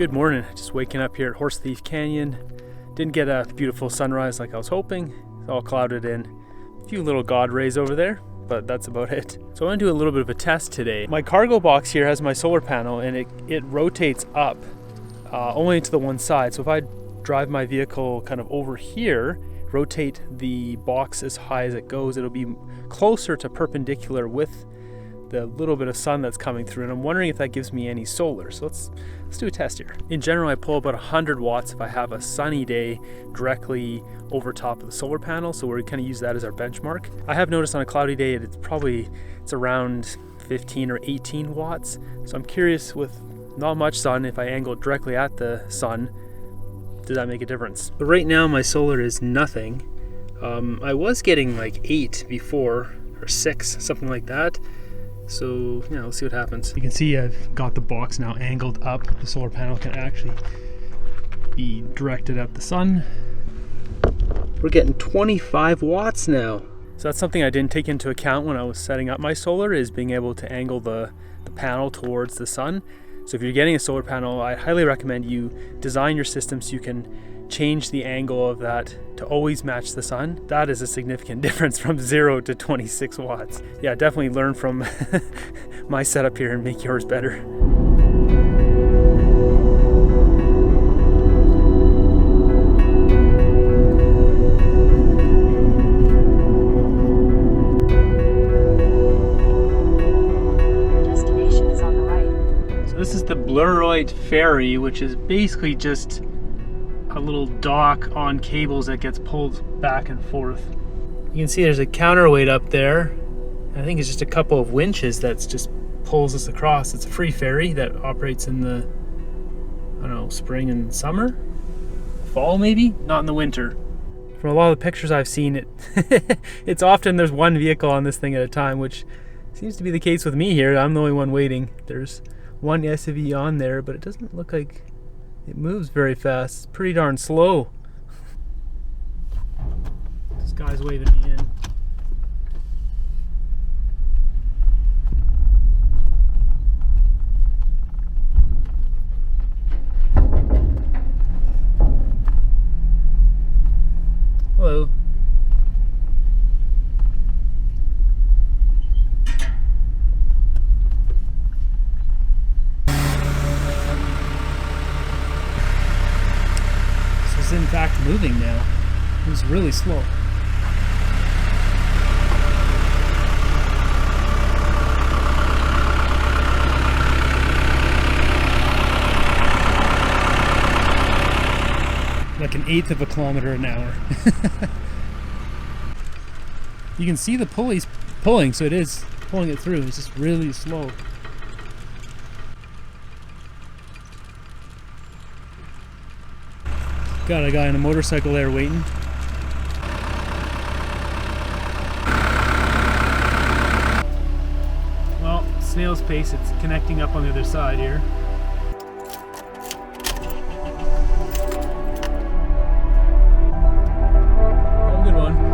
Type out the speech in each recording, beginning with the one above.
Good morning, just waking up here at Horsethief Canyon. Didn't get a beautiful sunrise like I was hoping. It's all clouded in. A few little god rays over there, but that's about it. So I want to do a little bit of a test today. My cargo box here has my solar panel and it rotates up only to the one side. So if I drive my vehicle kind of over here, rotate the box as high as it goes, it'll be closer to perpendicular with the little bit of sun that's coming through, and I'm wondering if that gives me any solar. So let's do a test here. In general, I pull about 100 watts if I have a sunny day directly over top of the solar panel, so we kind of use that as our benchmark. I have noticed on a cloudy day it's around 15 or 18 watts. So I'm curious, with not much sun, if I angle it directly at the sun, does that make a difference? But right now my solar is nothing. I was getting like 8 before, or 6, something like that. So yeah, let's see what happens. You can see I've got the box now angled up. The solar panel can actually be directed at the sun. We're getting 25 watts now. So that's something I didn't take into account when I was setting up my solar, is being able to angle the panel towards the sun. So if you're getting a solar panel, I highly recommend you design your system so you can change the angle of that to always match the sun. That is a significant difference from 0 to 26 watts. Yeah, definitely learn from my setup here and make yours better. Destination is on the right. So this is the Bluroid Fairy, which is basically just a little dock on cables that gets pulled back and forth. You can see there's a counterweight up there. I think it's just a couple of winches that just pulls us across. It's a free ferry that operates in the, I don't know, spring and summer? Fall maybe? Not in the winter. From a lot of the pictures I've seen, it's often there's one vehicle on this thing at a time, which seems to be the case with me here. I'm the only one waiting. There's one SUV on there, but it doesn't look like it moves very fast. It's pretty darn slow. This guy's waving me in. Hello. In fact moving now. It was really slow. Like an eighth of a kilometer an hour. You can see the pulleys pulling, so it is pulling it through. It's just really slow. Got a guy on a motorcycle there waiting. Well, snail's pace, it's connecting up on the other side here. Have a good one.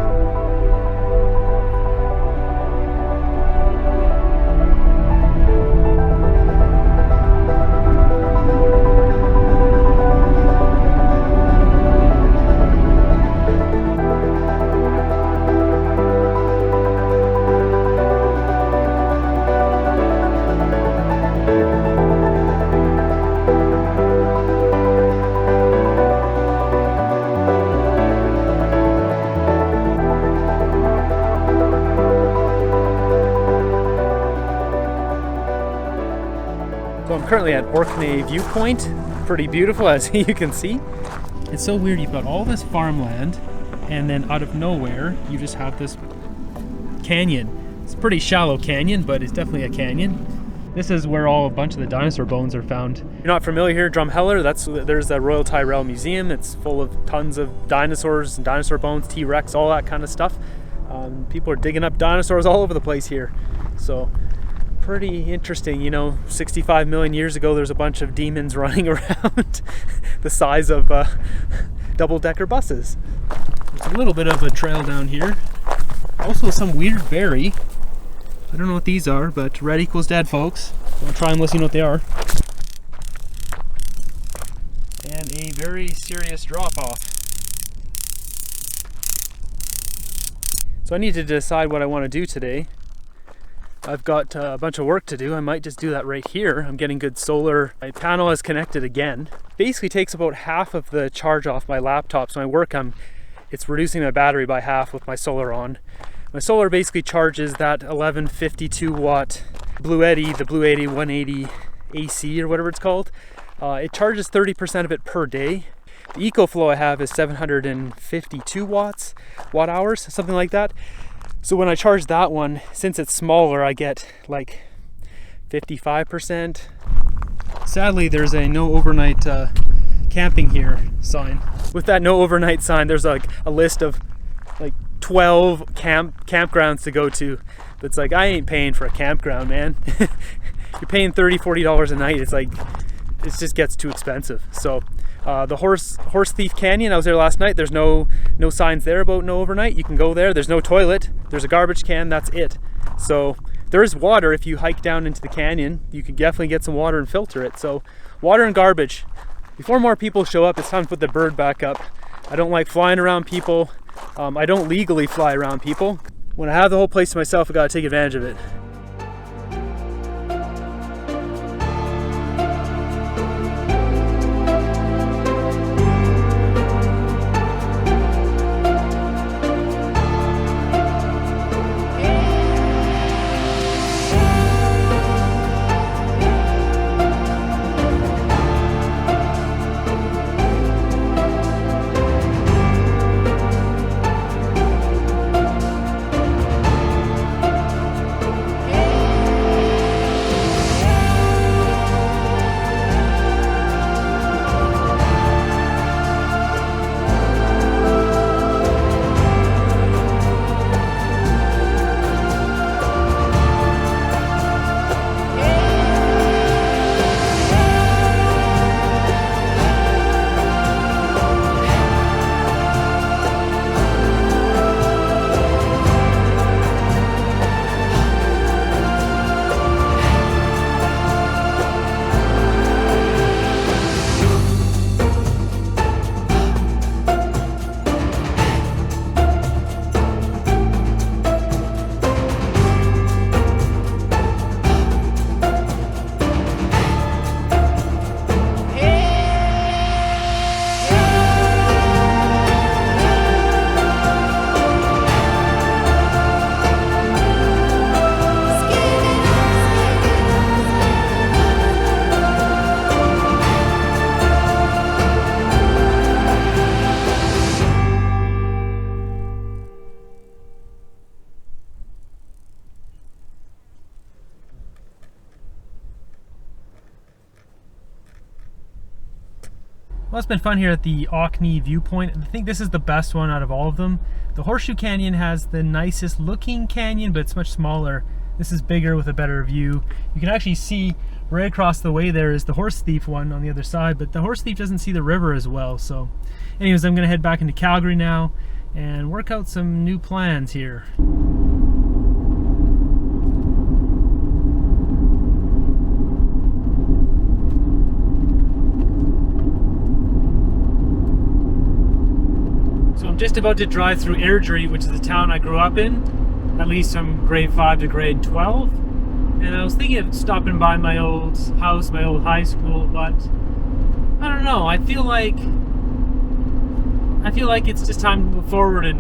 So I'm currently at Orkney Viewpoint. Pretty beautiful, as you can see. It's so weird, you've got all this farmland, and then out of nowhere, you just have this canyon. It's a pretty shallow canyon, but it's definitely a canyon. This is where a bunch of the dinosaur bones are found. If you're not familiar here, Drumheller, there's the Royal Tyrrell Museum. It's full of tons of dinosaurs and dinosaur bones, T-Rex, all that kind of stuff. People are digging up dinosaurs all over the place here. So pretty interesting. You know, 65 million years ago there's a bunch of demons running around the size of double-decker buses. There's a little bit of a trail down here. Also some weird berry. I don't know what these are, but red equals dead, folks. I'll try and let you know what they are. serious drop off. So I need to decide what I want to do today. I've got a bunch of work to do. I might just do that right here. I'm getting good solar. My panel is connected again. Basically takes about half of the charge off my laptop. So my work, it's reducing my battery by half with my solar on. My solar basically charges that 1152 watt Bluroid, the Bluroid 180 AC or whatever it's called. It charges 30% of it per day. The EcoFlow I have is 752 watt hours, something like that. So when I charge that one, since it's smaller, I get like 55%. Sadly, there's a no overnight camping here sign. With that no overnight sign, there's like a list of like 12 campgrounds to go to. But it's like, I ain't paying for a campground, man. You're paying $30, $40 a night. It's like, it just gets too expensive. So the Horsethief Canyon, I was there last night. There's no signs there about no overnight. You can go there. There's no toilet. There's a garbage can. That's it. So there is water. If you hike down into the canyon, you can definitely get some water and filter it. So water and garbage. Before more people show up, it's time to put the bird back up. I don't like flying around people. I don't legally fly around people. When I have the whole place to myself, I gotta take advantage of it. Well, it's been fun here at the Orkney Viewpoint. I think this is the best one out of all of them. The Horseshoe Canyon has the nicest looking canyon, but it's much smaller. This is bigger with a better view. You can actually see right across the way there is the Horsethief one on the other side, but the Horsethief doesn't see the river as well. So anyways, I'm gonna head back into Calgary now and work out some new plans here. I'm just about to drive through Airdrie, which is the town I grew up in, at least from grade 5 to grade 12. And I was thinking of stopping by my old house, my old high school, but I don't know. I feel like it's just time to move forward in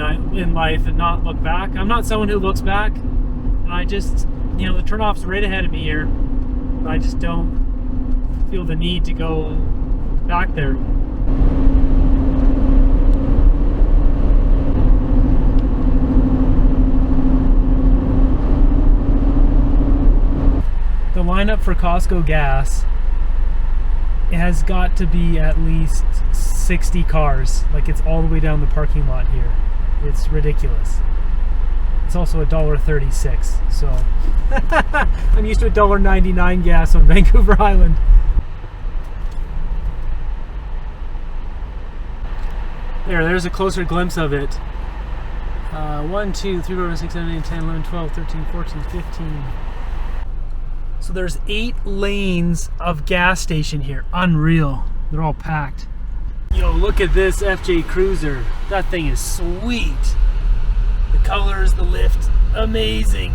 life and not look back. I'm not someone who looks back, and I just, you know, the turnoff's right ahead of me here. But I just don't feel the need to go back there. The lineup for Costco gas, it has got to be at least 60 cars. Like, it's all the way down the parking lot here. It's ridiculous. It's also $1.36, so I'm used to $1.99 gas on Vancouver Island. There's a closer glimpse of it. 1, 2, 3, 4, 5, 6, 7, 8, 10, 11, 12, 13, 14, 15. So there's 8 lanes of gas station here. Unreal. They're all packed. Yo, look at this FJ Cruiser. That thing is sweet. The colors, the lift, amazing.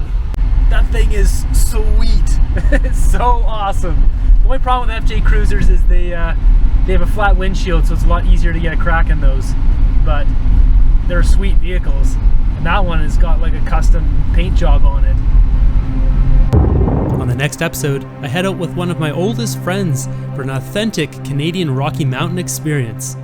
That thing is sweet. It's so awesome. The only problem with FJ Cruisers is they have a flat windshield, so it's a lot easier to get a crack in those. But they're sweet vehicles. And that one has got like a custom paint job on it. On the next episode, I head out with one of my oldest friends for an authentic Canadian Rocky Mountain experience.